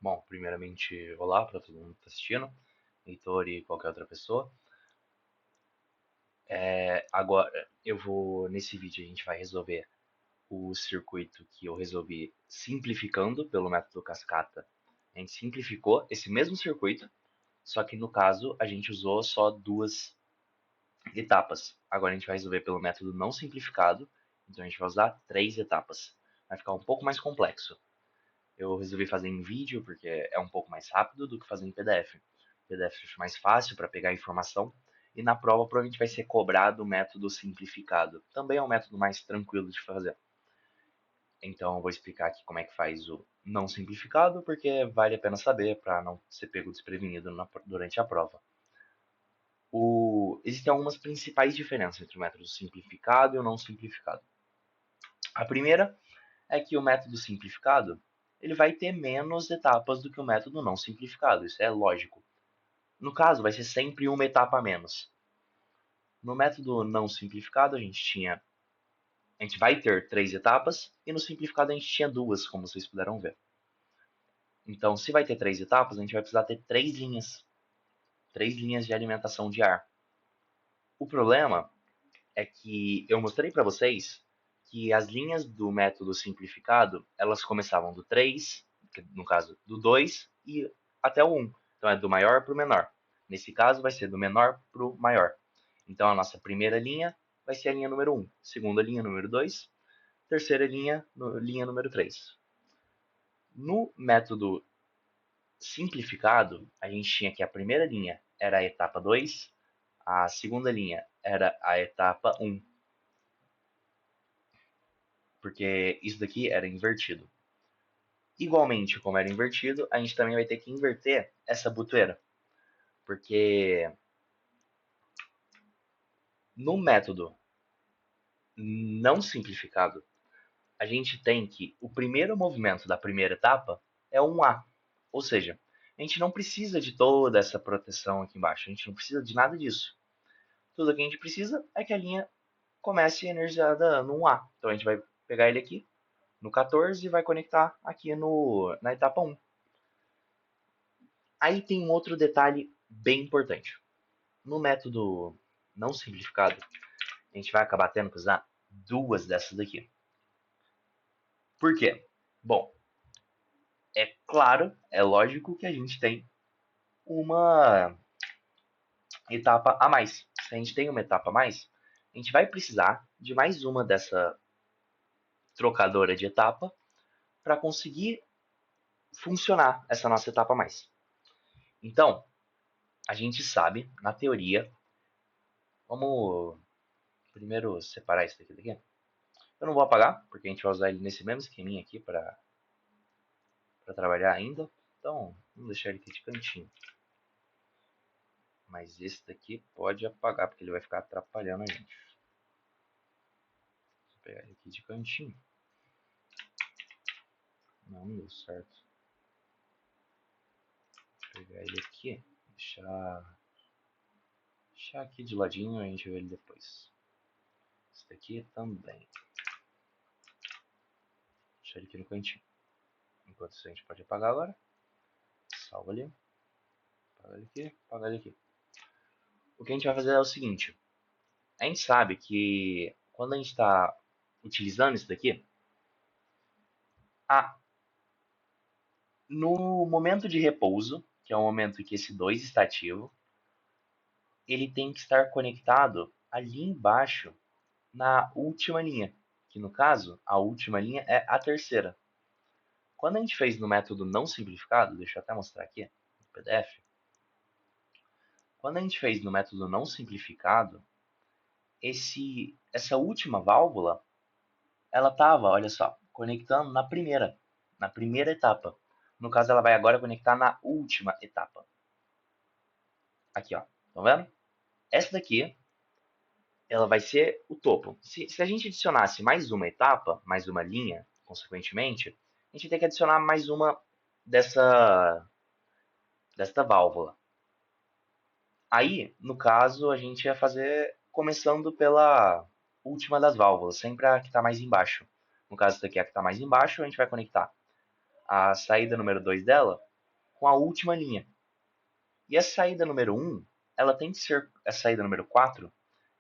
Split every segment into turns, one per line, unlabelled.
Bom, primeiramente, olá para todo mundo que está assistindo, Heitor e qualquer outra pessoa. Agora, nesse vídeo a gente vai resolver o circuito que eu resolvi simplificando pelo método cascata. A gente simplificou esse mesmo circuito, só que no caso a gente usou só duas etapas. Agora a gente vai resolver pelo método não simplificado, então a gente vai usar três etapas. Vai ficar um pouco mais complexo. Eu resolvi fazer em vídeo porque é um pouco mais rápido do que fazer em PDF. PDF é mais fácil para pegar a informação e na prova provavelmente vai ser cobrado o método simplificado. Também é um método mais tranquilo de fazer. Então eu vou explicar aqui como é que faz o não simplificado, porque vale a pena saber para não ser pego desprevenido durante a prova. Existem algumas principais diferenças entre o método simplificado e o não simplificado. A primeira é que o método simplificado ele vai ter menos etapas do que o método não simplificado, isso é lógico. No caso, vai ser sempre uma etapa a menos. No método não simplificado, a gente vai ter três etapas, e no simplificado a gente tinha duas, como vocês puderam ver. Então, se vai ter três etapas, a gente vai precisar ter três linhas de alimentação de ar. O problema é que eu mostrei para vocês que as linhas do método simplificado, elas começavam do 3, no caso do 2, e até o 1. Então é do maior para o menor. Nesse caso vai ser do menor para o maior. Então a nossa primeira linha vai ser a linha número 1, segunda linha número 2, terceira linha, linha número 3. No método simplificado, a gente tinha que a primeira linha era a etapa 2, a segunda linha era a etapa 1, porque isso daqui era invertido. Igualmente, como era invertido, a gente também vai ter que inverter essa butoeira, porque no método não simplificado, a gente tem que o primeiro movimento da primeira etapa é um A, ou seja, a gente não precisa de toda essa proteção aqui embaixo, a gente não precisa de nada disso. Tudo que a gente precisa é que a linha comece energizada no A. Então a gente vai pegar ele aqui no 14 e vai conectar aqui na etapa 1. Aí tem um outro detalhe bem importante. No método não simplificado, a gente vai acabar tendo que usar duas dessas daqui. Por quê? Bom, é claro, é lógico que a gente tem uma etapa a mais. Se a gente tem uma etapa a mais, a gente vai precisar de mais uma dessa trocadora de etapa para conseguir funcionar essa nossa etapa a mais. Então, a gente sabe, na teoria, vamos primeiro separar isso daqui. Eu não vou apagar, porque a gente vai usar ele nesse mesmo esqueminha aqui para trabalhar ainda. Então, vamos deixar ele aqui de cantinho. Mas esse daqui pode apagar, porque ele vai ficar atrapalhando a gente. Vou pegar ele aqui de cantinho. Não deu certo. Vou pegar ele aqui. Deixar aqui de ladinho, a gente vê ele depois. Esse daqui também. Deixar ele aqui no cantinho. Enquanto isso, a gente pode apagar agora. Salva ali. Apaga ele aqui, apaga ele aqui. O que a gente vai fazer é o seguinte. A gente sabe que quando a gente está utilizando isso daqui, no momento de repouso, que é o momento que esse 2 está ativo, ele tem que estar conectado ali embaixo na última linha, que no caso, a última linha é a terceira. Quando a gente fez no método não simplificado, deixa eu até mostrar aqui no PDF. Quando a gente fez no método não simplificado, essa última válvula, ela estava, olha só, conectando na primeira etapa. No caso, ela vai agora conectar na última etapa. Aqui, ó, estão vendo? Essa daqui, ela vai ser o topo. Se a gente adicionasse mais uma etapa, mais uma linha, consequentemente, a gente tem que adicionar mais uma desta válvula. Aí, no caso, a gente ia fazer começando pela última das válvulas, sempre a que está mais embaixo. No caso, essa daqui é a que está mais embaixo, a gente vai conectar a saída número 2 dela com a última linha. E a saída número 1, ela tem que ser, a saída número 4,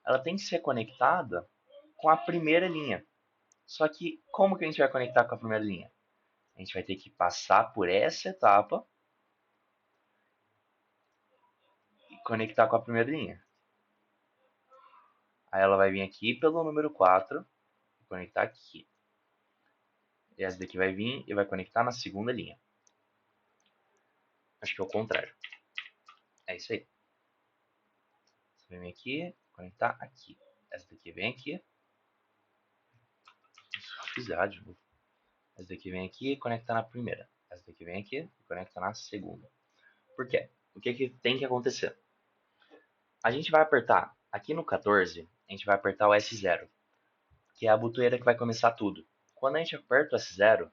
ela tem que ser conectada com a primeira linha. Só que como que a gente vai conectar com a primeira linha? A gente vai ter que passar por essa etapa e conectar com a primeira linha. Aí ela vai vir aqui pelo número 4 e conectar aqui. E essa daqui vai vir e vai conectar na segunda linha. Acho que é o contrário. É isso aí. Você vem aqui, conectar aqui. Essa daqui vem aqui. Só fiz errado de novo. Essa daqui vem aqui e conecta na primeira. Essa daqui vem aqui e conecta na segunda. Por quê? O que, que tem que acontecer? A gente vai apertar aqui no 14, a gente vai apertar o S0, que é a botoeira que vai começar tudo. Quando a gente aperta o S0,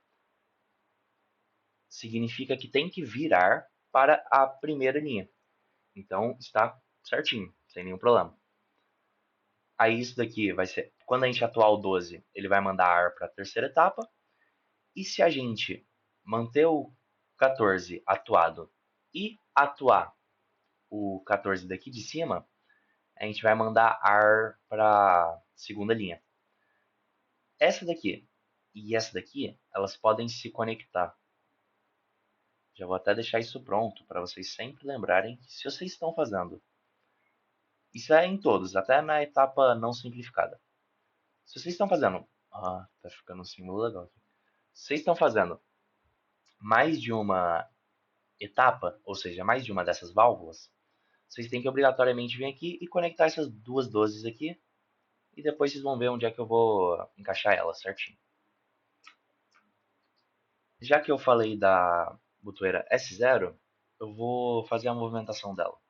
significa que tem que virar para a primeira linha. Então está certinho, sem nenhum problema. Aí isso daqui vai ser, quando a gente atuar o 12, ele vai mandar AR para a terceira etapa. E se a gente manter o 14 atuado e atuar o 14 daqui de cima, a gente vai mandar AR para a segunda linha. Essa daqui e essa daqui, elas podem se conectar. Já vou até deixar isso pronto para vocês sempre lembrarem que se vocês estão fazendo. Isso é em todos, até na etapa não simplificada. Se vocês estão fazendo. Ah, tá ficando um símbolo legal aqui. Se vocês estão fazendo mais de uma etapa, ou seja, mais de uma dessas válvulas, vocês têm que obrigatoriamente vir aqui e conectar essas duas 12 aqui. E depois vocês vão ver onde é que eu vou encaixar elas certinho. Já que eu falei da botoeira S0, eu vou fazer a movimentação dela.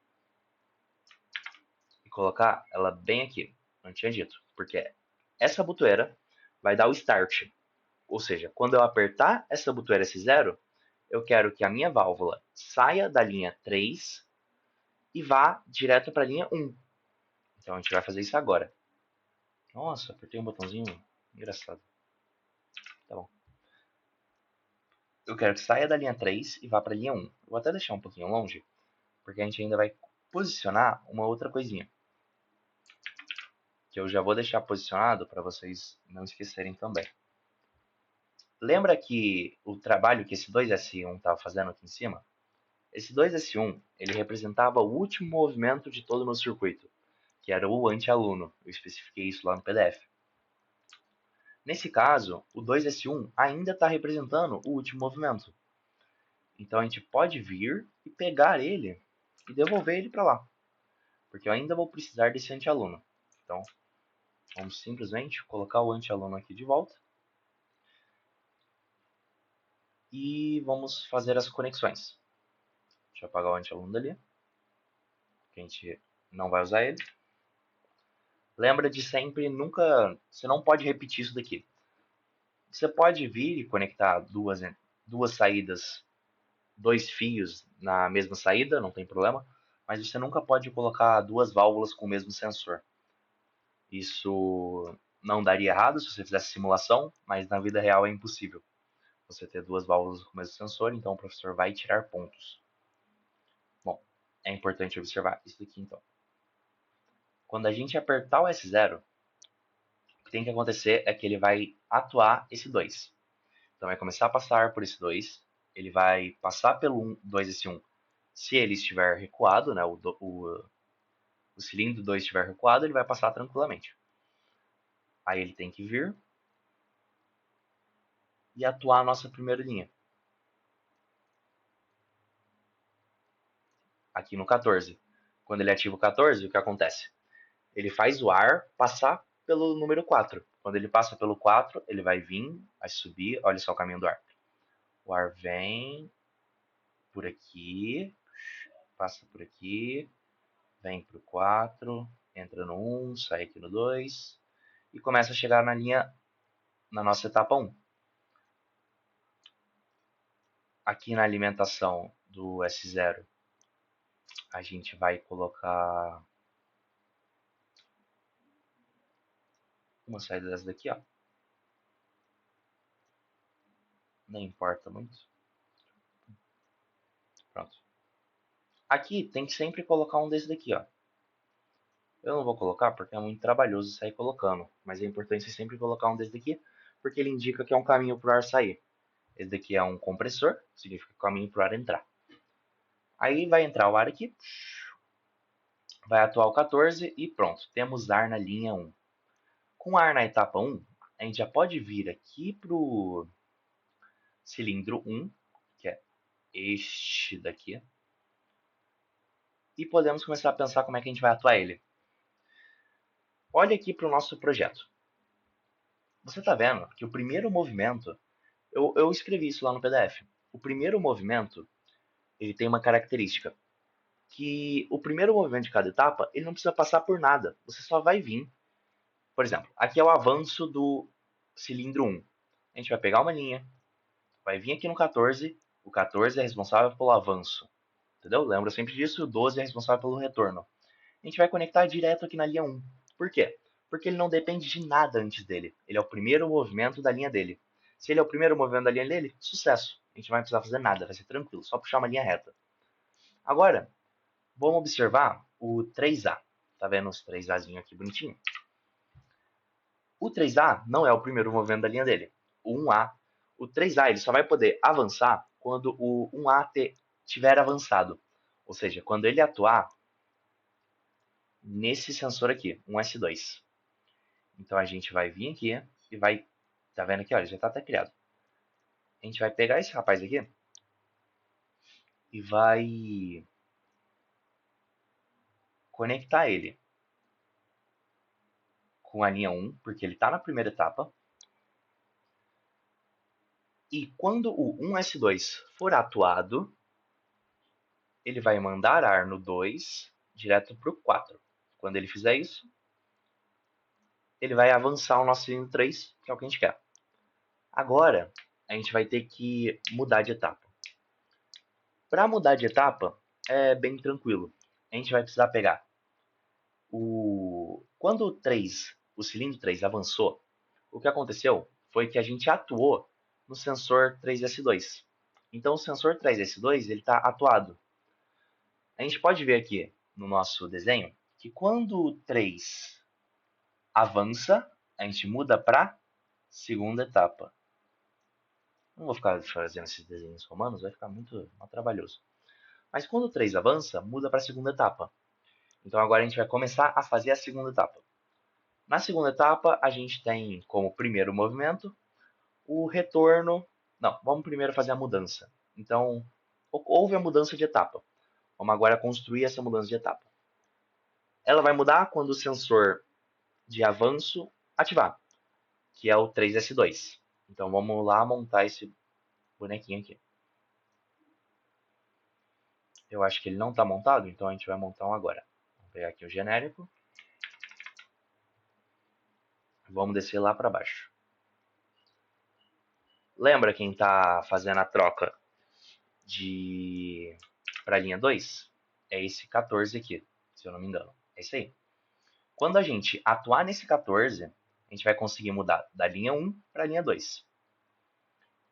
E colocar ela bem aqui, não tinha dito. Porque essa botoeira vai dar o start. Ou seja, quando eu apertar essa botoeira S0, eu quero que a minha válvula saia da linha 3 e vá direto para a linha 1. Então a gente vai fazer isso agora. Nossa, apertei um botãozinho engraçado. Tá bom. Eu quero que saia da linha 3 e vá para a linha 1. Vou até deixar um pouquinho longe, porque a gente ainda vai posicionar uma outra coisinha. Que eu já vou deixar posicionado para vocês não esquecerem também. Lembra que o trabalho que esse 2S1 estava fazendo aqui em cima? Esse 2S1, ele representava o último movimento de todo o meu circuito, que era o anti-aluno. Eu especifiquei isso lá no PDF. Nesse caso, o 2S1 ainda está representando o último movimento. Então a gente pode vir e pegar ele e devolver ele para lá. Porque eu ainda vou precisar desse anti-aluno. Então, vamos simplesmente colocar o anti-aluno aqui de volta. E vamos fazer as conexões. Deixa eu apagar o anti-aluno dali. Que a gente não vai usar ele. Lembra de sempre, nunca... Você não pode repetir isso daqui. Você pode vir e conectar duas saídas, dois fios na mesma saída, não tem problema. Mas você nunca pode colocar duas válvulas com o mesmo sensor. Isso não daria errado se você fizesse simulação, mas na vida real é impossível você ter duas válvulas com o mesmo sensor, então o professor vai tirar pontos. Bom, é importante observar isso daqui então. Quando a gente apertar o S0, o que tem que acontecer é que ele vai atuar esse 2. Então vai começar a passar por esse 2, ele vai passar pelo 2 esse 1. Se ele estiver recuado, né, o cilindro 2 estiver recuado, ele vai passar tranquilamente. Aí ele tem que vir e atuar a nossa primeira linha. Aqui no 14. Quando ele ativa o 14, o que acontece? Ele faz o ar passar pelo número 4. Quando ele passa pelo 4, ele vai vir, vai subir, olha só o caminho do ar. O ar vem por aqui, passa por aqui, vem pro 4, entra no 1, sai aqui no 2 e começa a chegar na nossa etapa 1. Aqui na alimentação do S0, a gente vai colocar uma saída dessa daqui, ó. Não importa muito. Pronto. Aqui tem que sempre colocar um desse daqui, ó. Eu não vou colocar porque é muito trabalhoso sair colocando, mas é importante você sempre colocar um desse daqui, porque ele indica que é um caminho para o ar sair. Esse daqui é um compressor, significa caminho para o ar entrar. Aí vai entrar o ar aqui, vai atuar o 14 e pronto, temos ar na linha 1. Com ar na etapa 1, a gente já pode vir aqui para o cilindro 1, que é este daqui, e podemos começar a pensar como é que a gente vai atuar ele. Olha aqui para o nosso projeto. Você está vendo que o primeiro movimento, eu escrevi isso lá no PDF. O primeiro movimento, ele tem uma característica, que o primeiro movimento de cada etapa, ele não precisa passar por nada. Você só vai vir. Por exemplo, aqui é o avanço do cilindro 1. A gente vai pegar uma linha, vai vir aqui no 14, o 14 é responsável pelo avanço. Entendeu? Lembra sempre disso, o 12 é responsável pelo retorno. A gente vai conectar direto aqui na linha 1. Por quê? Porque ele não depende de nada antes dele. Ele é o primeiro movimento da linha dele. Se ele é o primeiro movimento da linha dele, sucesso. A gente não vai precisar fazer nada, vai ser tranquilo, só puxar uma linha reta. Agora, vamos observar o 3A. Tá vendo os 3Azinho aqui bonitinho? O 3A não é o primeiro movimento da linha dele. O 1A. O 3A ele só vai poder avançar quando o 1A tiver avançado. Ou seja, quando ele atuar nesse sensor aqui, um S2. Então a gente vai vir aqui e vai... Tá vendo aqui? Olha, já está até criado. A gente vai pegar esse rapaz aqui e vai conectar ele com a linha 1, porque ele está na primeira etapa. E quando o 1S2 for atuado, ele vai mandar ar no 2 direto para o 4. Quando ele fizer isso, ele vai avançar o nosso cilindro 3, que é o que a gente quer. Agora, a gente vai ter que mudar de etapa. Para mudar de etapa, é bem tranquilo. A gente vai precisar pegar quando o cilindro 3 avançou, o que aconteceu foi que a gente atuou no sensor 3S2. Então, o sensor 3S2 está atuado. A gente pode ver aqui no nosso desenho que quando o 3 avança, a gente muda para segunda etapa. Não vou ficar fazendo esses desenhos romanos, vai ficar muito trabalhoso. Mas quando o 3 avança, muda para a segunda etapa. Então agora a gente vai começar a fazer a segunda etapa. Na segunda etapa, a gente tem como primeiro movimento o retorno. Não, vamos primeiro fazer a mudança. Então, houve a mudança de etapa. Vamos agora construir essa mudança de etapa. Ela vai mudar quando o sensor de avanço ativar, que é o 3S2. Então vamos lá montar esse bonequinho aqui. Eu acho que ele não está montado, então a gente vai montar um agora. Vamos pegar aqui o genérico. Vamos descer lá para baixo. Lembra quem está fazendo a troca para a linha 2? É esse 14 aqui, se eu não me engano. É isso aí. Quando a gente atuar nesse 14, a gente vai conseguir mudar da linha 1 para a linha 2.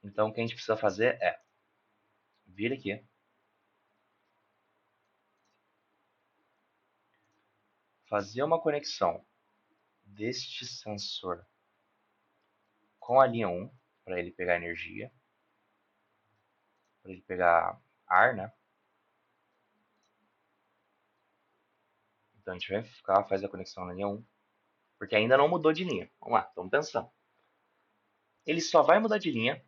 Então o que a gente precisa fazer é vir aqui, fazer uma conexão deste sensor com a linha 1 para ele pegar energia, para ele pegar ar, né? Então a gente vai ficar, faz a conexão na linha 1, porque ainda não mudou de linha. Vamos lá, estamos pensando. Ele só vai mudar de linha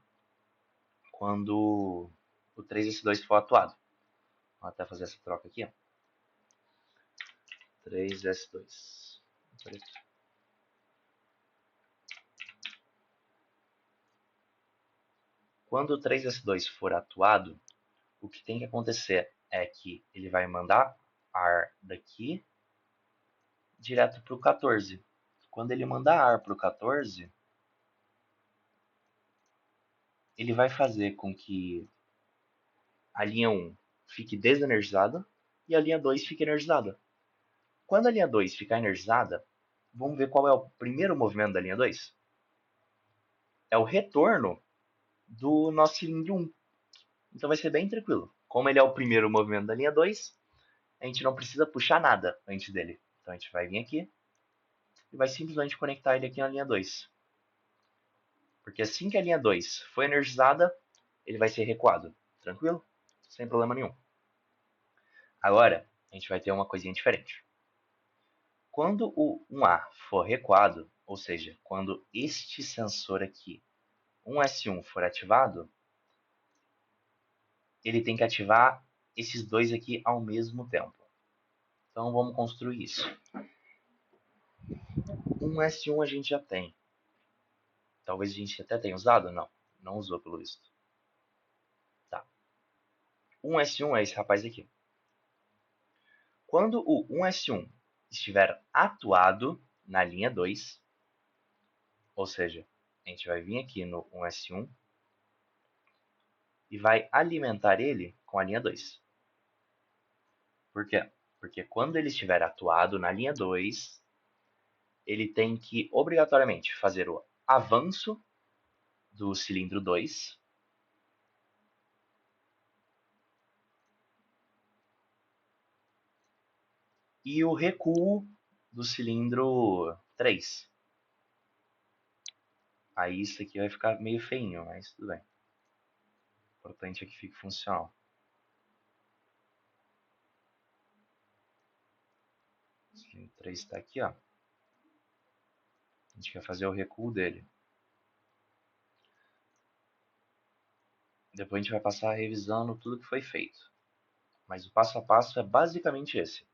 quando o 3S2 for atuado. Vou até fazer essa troca aqui, ó. 3S2. Quando o 3S2 for atuado, o que tem que acontecer é que ele vai mandar ar daqui direto para o 14. Quando ele mandar ar para o 14, ele vai fazer com que a linha 1 fique desenergizada e a linha 2 fique energizada. Quando a linha 2 ficar energizada, vamos ver qual é o primeiro movimento da linha 2? É o retorno do nosso cilindro 1. Então vai ser bem tranquilo. Como ele é o primeiro movimento da linha 2, a gente não precisa puxar nada antes dele. Então a gente vai vir aqui e vai simplesmente conectar ele aqui na linha 2. Porque assim que a linha 2 for energizada, ele vai ser recuado. Tranquilo? Sem problema nenhum. Agora, a gente vai ter uma coisinha diferente. Quando o 1A for recuado, ou seja, quando este sensor aqui, 1S1, for ativado, ele tem que ativar esses dois aqui ao mesmo tempo. Então vamos construir isso. 1S1 a gente já tem. Talvez a gente até tenha usado? Não, não usou pelo visto. Tá. 1S1 é esse rapaz aqui. Quando o 1S1 estiver atuado na linha 2, ou seja, a gente vai vir aqui no 1S1 e vai alimentar ele com a linha 2. Por quê? Porque quando ele estiver atuado na linha 2, ele tem que obrigatoriamente fazer o avanço do cilindro 2 e o recuo do cilindro 3. Aí isso aqui vai ficar meio feinho, mas tudo bem. O importante é que fique funcional. O cilindro 3 está aqui, ó. A gente quer fazer o recuo dele. Depois a gente vai passar revisando tudo que foi feito. Mas o passo a passo é basicamente esse.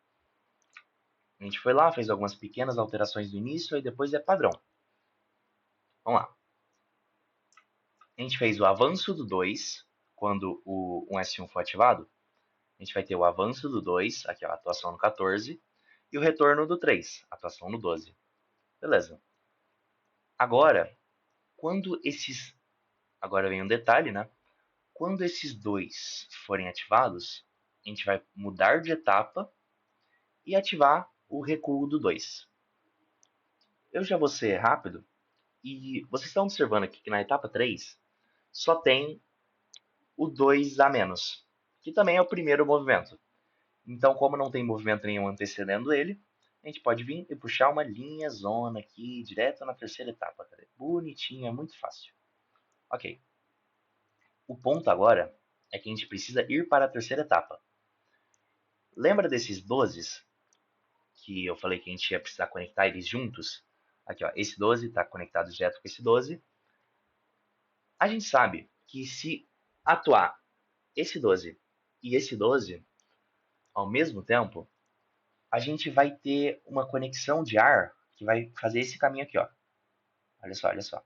A gente foi lá, fez algumas pequenas alterações no início e depois é padrão. Vamos lá. A gente fez o avanço do 2, quando o 1S1 for ativado. A gente vai ter o avanço do 2, aqui ó, a atuação no 14, e o retorno do 3, atuação no 12. Beleza. Agora, quando esses... Agora vem um detalhe, né? Quando esses dois forem ativados, a gente vai mudar de etapa e ativar o recuo do 2. Eu já vou ser rápido, e vocês estão observando aqui que na etapa 3 só tem o 2 a menos, que também é o primeiro movimento. Então, como não tem movimento nenhum antecedendo ele, a gente pode vir e puxar uma linha zona aqui, direto na terceira etapa. Cadê? Bonitinho, é muito fácil. Ok. O ponto agora é que a gente precisa ir para a terceira etapa. Lembra desses 12 que eu falei que a gente ia precisar conectar eles juntos? Aqui, ó, esse 12 está conectado direto com esse 12. A gente sabe que se atuar esse 12 e esse 12 ao mesmo tempo, a gente vai ter uma conexão de ar que vai fazer esse caminho aqui, ó. Olha só, olha só.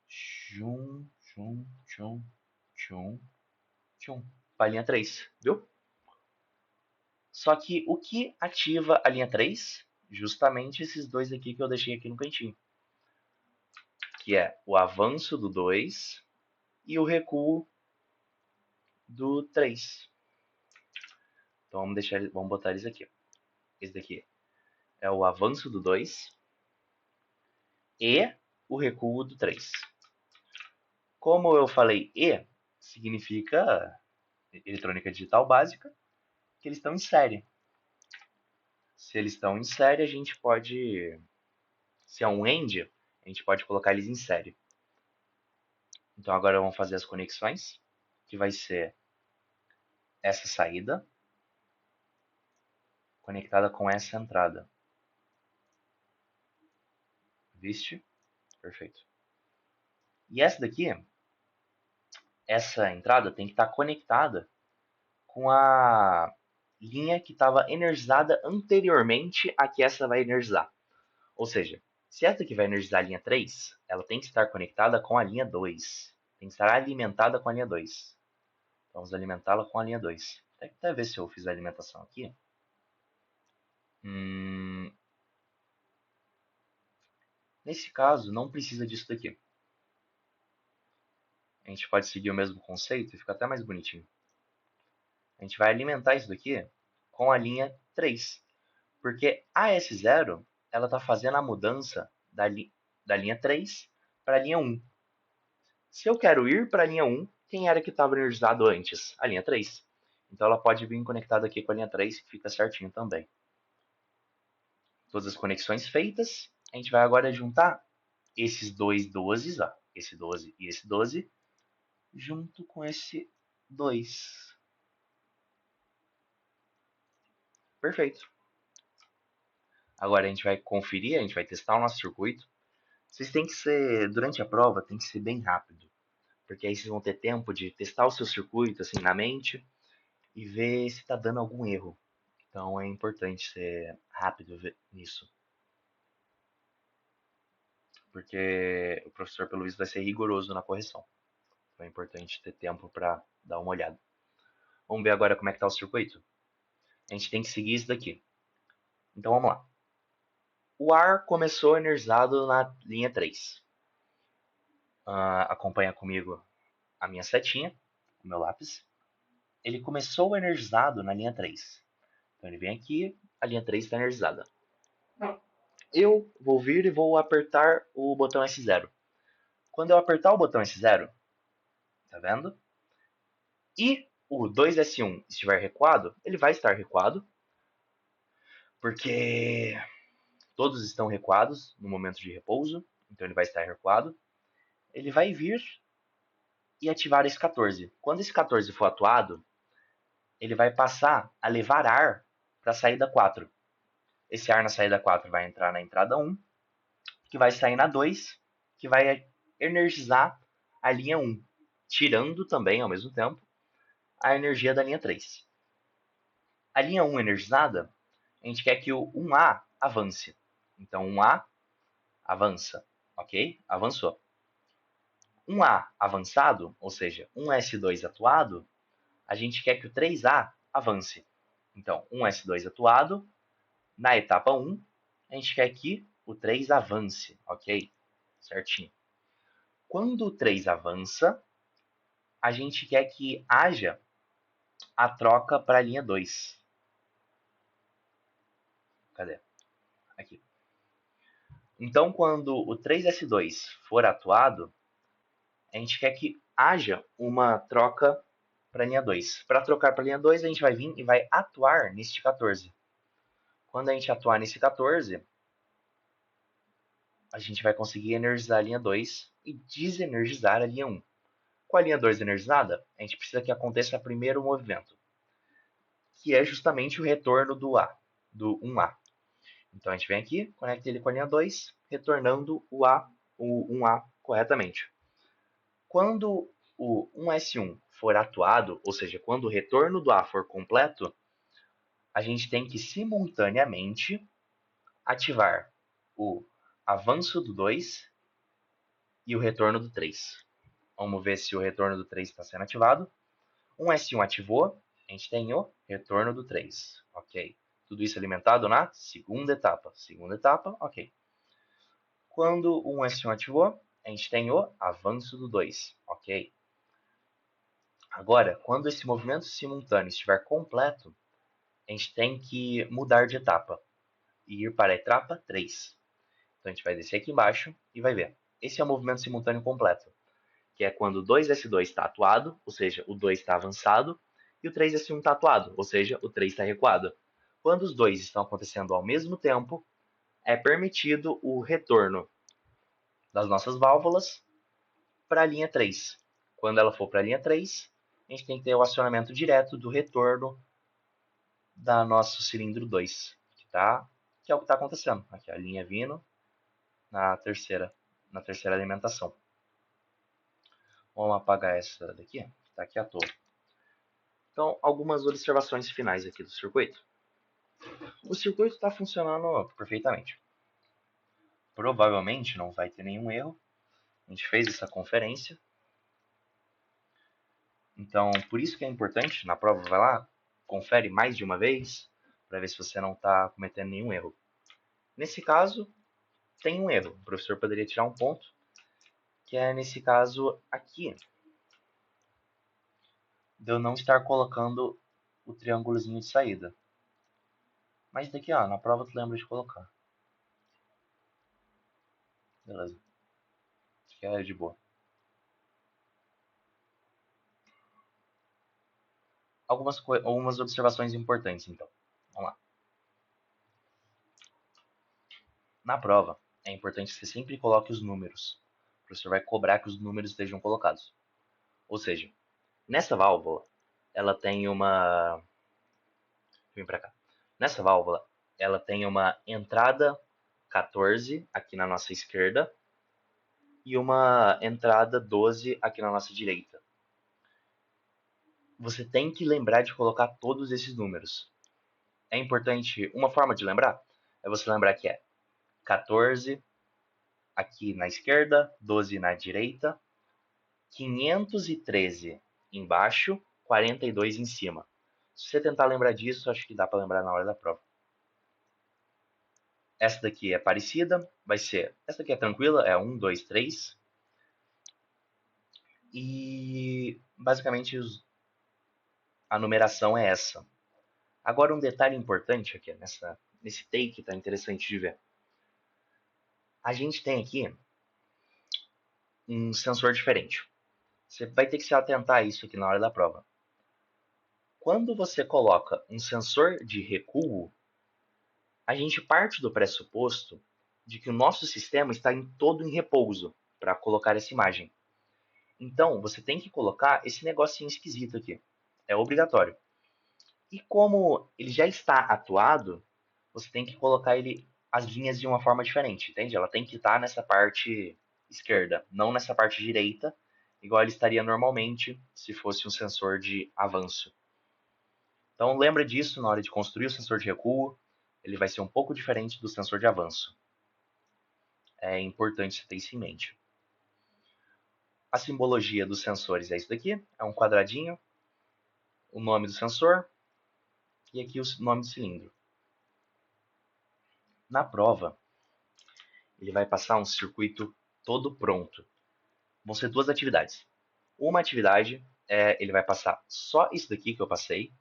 Tchum, tchum, tchum, tchum, tchum. Para a linha 3, viu? Só que o que ativa a linha 3? Justamente esses dois aqui que eu deixei aqui no cantinho. Que é o avanço do 2 e o recuo do 3. Então vamos botar eles aqui. Esse daqui é o avanço do 2 e o recuo do 3. Como eu falei E, significa eletrônica digital básica, que eles estão em série. Se eles estão em série, a gente pode... Se é um AND, a gente pode colocar eles em série. Então agora vamos fazer as conexões, que vai ser essa saída conectada com essa entrada. Viste? Perfeito. E essa daqui, essa entrada tem que estar conectada com a linha que estava energizada anteriormente a que essa vai energizar. Ou seja, se essa aqui vai energizar a linha 3, ela tem que estar conectada com a linha 2. Tem que estar alimentada com a linha 2. Então, vamos alimentá-la com a linha 2. Até ver se eu fiz a alimentação aqui. Nesse caso, não precisa disso daqui. A gente pode seguir o mesmo conceito e fica até mais bonitinho. A gente vai alimentar isso daqui com a linha 3. Porque a S0 ela está fazendo a mudança da linha 3 para a linha 1. Se eu quero ir para a linha 1, Quem era que estava energizado antes? A linha 3. Então ela pode vir conectada aqui com a linha 3, que fica certinho também. Todas as conexões feitas. A gente vai agora juntar esses dois 12, ó, esse 12 e esse 12, junto com esse 2. Perfeito. Agora a gente vai conferir, a gente vai testar o nosso circuito. Vocês têm que ser, durante a prova, tem que ser bem rápido, porque aí vocês vão ter tempo de testar o seu circuito assim na mente e ver se está dando algum erro. Então é importante ser rápido nisso, porque o professor, pelo visto, vai ser rigoroso na correção. Então é importante ter tempo para dar uma olhada. Vamos ver agora como é que está o circuito? A gente tem que seguir isso daqui. Então vamos lá. O ar começou energizado na linha 3. Acompanha comigo a minha setinha, o meu lápis. Ele começou energizado na linha 3. Então ele vem aqui, a linha 3 está energizada. Eu vou vir e vou apertar o botão S0. Quando eu apertar o botão S0, tá vendo? E o 2S1 estiver recuado, ele vai estar recuado, porque todos estão recuados no momento de repouso, então ele vai estar recuado. Ele vai vir e ativar esse 14. Quando esse 14 for atuado, ele vai passar a levar ar para a saída 4. Esse ar na saída 4 vai entrar na entrada 1, que vai sair na 2, que vai energizar a linha 1, tirando também, ao mesmo tempo, a energia da linha 3. A linha 1 energizada, a gente quer que o 1A avance. Então, 1A avança, ok? Avançou. 1A avançado, ou seja, 1S2 atuado, a gente quer que o 3A avance. Então, 1S2 atuado, na etapa 1, a gente quer que o 3 avance, ok? Certinho. Quando o 3 avança, a gente quer que haja a troca para a linha 2. Cadê? Aqui. Então, quando o 3S2 for atuado, a gente quer que haja uma troca para a linha 2. Para trocar para a linha 2, a gente vai vir e vai atuar neste 14. Quando a gente atuar nesse 14, a gente vai conseguir energizar a linha 2 e desenergizar a linha 1. Com a linha 2 energizada, a gente precisa que aconteça primeiro o movimento, que é justamente o retorno do 1A. Então a gente vem aqui, conecta ele com a linha 2, retornando o 1A corretamente. Quando o 1S1 for atuado, ou seja, quando o retorno do A for completo, a gente tem que simultaneamente ativar o avanço do 2 e o retorno do 3. Vamos ver se o retorno do 3 está sendo ativado. 1S1 ativou, a gente tem o retorno do 3. Ok. Tudo isso alimentado na segunda etapa. Segunda etapa, ok. Quando o 1S1 ativou, a gente tem o avanço do 2. Ok. Agora, quando esse movimento simultâneo estiver completo, a gente tem que mudar de etapa e ir para a etapa 3. Então a gente vai descer aqui embaixo e vai ver. Esse é o movimento simultâneo completo, que é quando o 2S2 está atuado, ou seja, o 2 está avançado, e o 3S1 está atuado, ou seja, o 3 está recuado. Quando os dois estão acontecendo ao mesmo tempo, é permitido o retorno das nossas válvulas para a linha 3. Quando ela for para a linha 3, a gente tem que ter o acionamento direto do retorno da nosso cilindro 2, que é o que está acontecendo. Aqui a linha vindo na terceira alimentação. Vamos apagar essa daqui, que está aqui à toa. Então, algumas observações finais aqui do circuito. O circuito está funcionando perfeitamente. Provavelmente não vai ter nenhum erro. A gente fez essa conferência. Então, por isso que é importante, na prova vai lá, confere mais de uma vez, para ver se você não está cometendo nenhum erro. Nesse caso, tem um erro. O professor poderia tirar um ponto, que é nesse caso aqui, de eu não estar colocando o triângulozinho de saída. Mas daqui, ó, na prova tu lembra de colocar. Beleza. Acho que é de boa. algumas observações importantes, então. Vamos lá. Na prova, é importante que você sempre coloque os números. O professor vai cobrar que os números estejam colocados. Ou seja, nessa válvula, ela tem uma... Vem para cá. Nessa válvula, ela tem uma entrada 14 aqui na nossa esquerda e uma entrada 12 aqui na nossa direita. Você tem que lembrar de colocar todos esses números. É importante, uma forma de lembrar é você lembrar que é 14 aqui na esquerda, 12 na direita, 513 embaixo, 42 em cima. Se você tentar lembrar disso, acho que dá para lembrar na hora da prova. Essa daqui é parecida, vai ser... Essa daqui é tranquila, é 1, 2, 3. E basicamente a numeração é essa. Agora um detalhe importante aqui, nesse take, tá interessante de ver. A gente tem aqui um sensor diferente. Você vai ter que se atentar a isso aqui na hora da prova. Quando você coloca um sensor de recuo, a gente parte do pressuposto de que o nosso sistema está todo em repouso para colocar essa imagem. Então, você tem que colocar esse negocinho esquisito aqui. É obrigatório. E como ele já está atuado, você tem que colocar as linhas de uma forma diferente, entende? Ela tem que estar nessa parte esquerda, não nessa parte direita, igual ele estaria normalmente se fosse um sensor de avanço. Então lembra disso na hora de construir o sensor de recuo, ele vai ser um pouco diferente do sensor de avanço. É importante você ter isso em mente. A simbologia dos sensores é isso daqui, é um quadradinho, o nome do sensor e aqui o nome do cilindro. Na prova, ele vai passar um circuito todo pronto. Vão ser duas atividades. Uma atividade ele vai passar só isso daqui que eu passei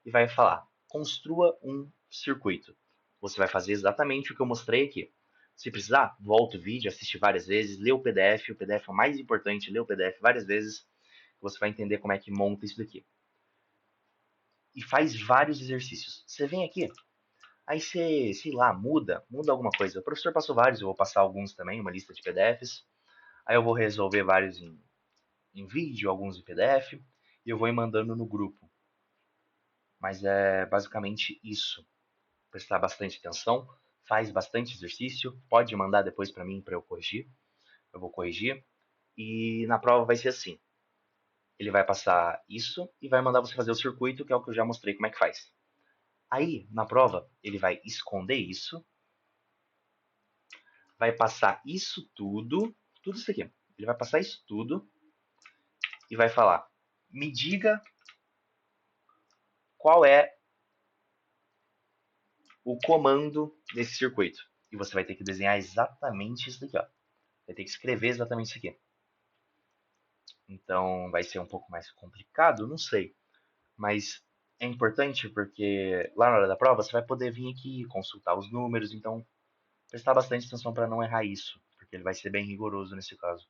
e vai falar, construa um circuito. Você vai fazer exatamente o que eu mostrei aqui. Se precisar, volta o vídeo, assiste várias vezes, lê o PDF. O PDF é o mais importante, lê o PDF várias vezes. Você vai entender como é que monta isso daqui. E faz vários exercícios. Você vem aqui, aí você, sei lá, muda alguma coisa. O professor passou vários, eu vou passar alguns também, uma lista de PDFs. Aí eu vou resolver vários em vídeo, alguns em PDF, e eu vou ir mandando no grupo. Mas é basicamente isso. Prestar bastante atenção, faz bastante exercício, pode mandar depois para mim para eu corrigir. Eu vou corrigir. E na prova vai ser assim. Ele vai passar isso e vai mandar você fazer o circuito, que é o que eu já mostrei como é que faz. Aí, na prova, ele vai esconder isso, vai passar isso tudo isso aqui. Ele vai passar isso tudo e vai falar: me diga qual é o comando desse circuito. E você vai ter que desenhar exatamente isso daqui, ó. Vai ter que escrever exatamente isso aqui. Então vai ser um pouco mais complicado, não sei. Mas é importante porque lá na hora da prova você vai poder vir aqui consultar os números, então prestar bastante atenção para não errar isso, porque ele vai ser bem rigoroso nesse caso.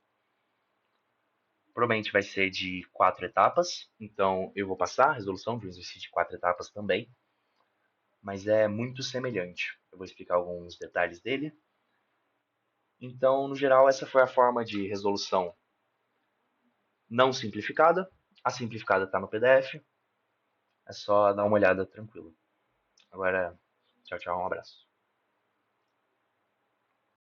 Provavelmente vai ser de 4 etapas, então eu vou passar a resolução de um exercício de 4 etapas também, mas é muito semelhante. Eu vou explicar alguns detalhes dele. Então, no geral, essa foi a forma de resolução não simplificada. A simplificada está no PDF. É só dar uma olhada tranquilo. Agora, tchau, tchau, um abraço.